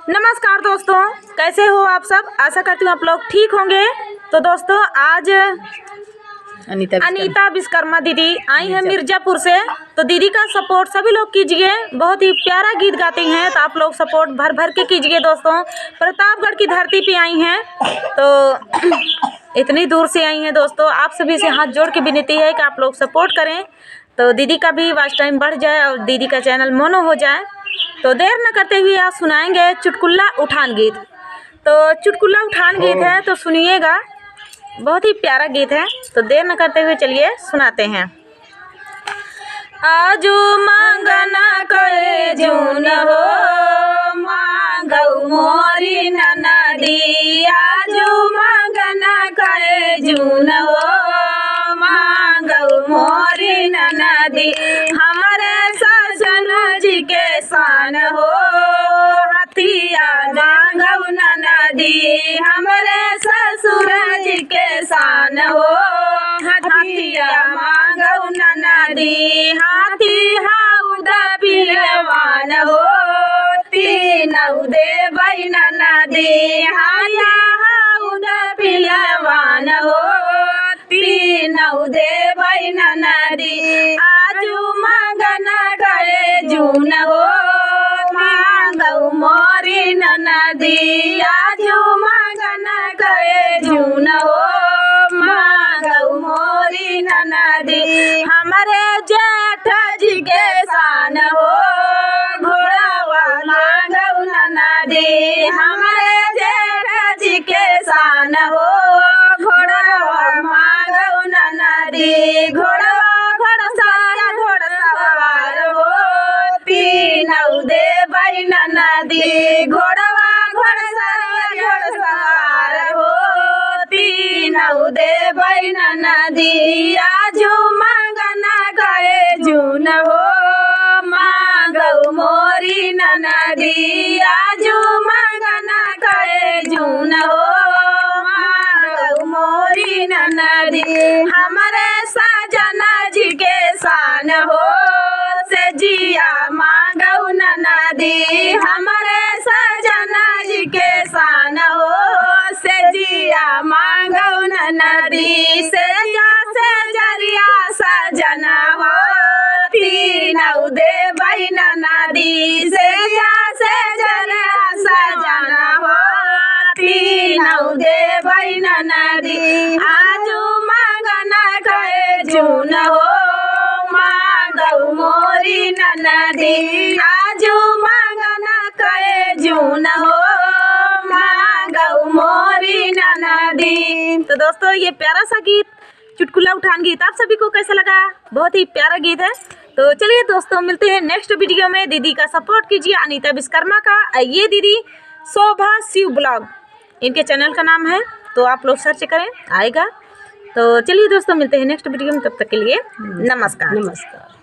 नमस्कार दोस्तों, कैसे हो आप सब। आशा करती हूँ आप लोग ठीक होंगे। तो दोस्तों आज अनीता विश्वकर्मा दीदी आई हैं मिर्ज़ापुर से। तो दीदी का सपोर्ट सभी लोग कीजिए, बहुत ही प्यारा गीत गाती हैं। तो आप लोग सपोर्ट भर भर के कीजिए दोस्तों। प्रतापगढ़ की धरती पे आई हैं, तो इतनी दूर से आई हैं दोस्तों। आप सभी से हाथ जोड़ के विनती है कि आप लोग सपोर्ट करें, तो दीदी का भी वॉच टाइम बढ़ जाए और दीदी का चैनल मोनो हो जाए। तो देर न करते हुए आज सुनाएंगे चुटकुला उठान गीत। तो चुटकुला उठान गीत है, तो सुनिएगा, बहुत ही प्यारा गीत है। तो देर न करते हुए चलिए सुनाते हैं। आजू मांगना करे जून हो, मांगऊ मोरी ननदी। आजू मांगना करे जून हो, मांगऊ मोरी ननदी। हमारे सजन जी के शान हो, हथिया मांगऊ ननदी। हमारे ससुर जी के शान हो, हथिया मांगऊ ननदी। हाथी हाउद पिलवान हो, तीनऊ देवई ननदी। हाया हाउद पिलवान हो, तीनऊ देवई ननदी। आजू मांगना करे जून हो, मांगऊ मोरी ननदी। आजू मांगना करे जून हो, मांगऊ मोरी ननदी। हमारे जेठ जी के शान हो, घोड़ावा मांगऊ ननदी। हमारे जेठ जी के शान हो, घोड़ावा मांगऊ ननदी। घोड़वा घोड़सवार हो, तीनऊ देवई ननदी। घोड़वा घोड़सवार हो, तीनऊ देवई ननदी। आजू मांगना करे जून हो, मांगऊ मोरी ननदी। आजू मांगना करे जून हो, मांगऊ मोरी ननदी। हमारे सजना जी के शान हो, से जिया मांगऊ ननदी। हमारे सजना जी के शान हो, से जिया मांगऊ ननदी। से जरिया सजना हो, तीनऊ देवई ननदी। से जरिया सजना हो, तीनऊ देवई ननदी। आजू मांगना करे जून हो, मांगऊ मोरी ननदी। आजू मांगना करे जून हो, मांगऊ मोरी ननदी। तो दोस्तों ये प्यारा सा गीत चुटकुला उठान गीत आप सभी को कैसा लगा। बहुत ही प्यारा गीत है। तो चलिए दोस्तों मिलते हैं नेक्स्ट वीडियो में। दीदी का सपोर्ट कीजिए, अनीता विश्वकर्मा का। ये दीदी शोभा शिव ब्लॉग इनके चैनल का नाम है, तो आप लोग सर्च करें आएगा। तो चलिए दोस्तों मिलते हैं नेक्स्ट वीडियो में, तब तक के लिए नमस्कार।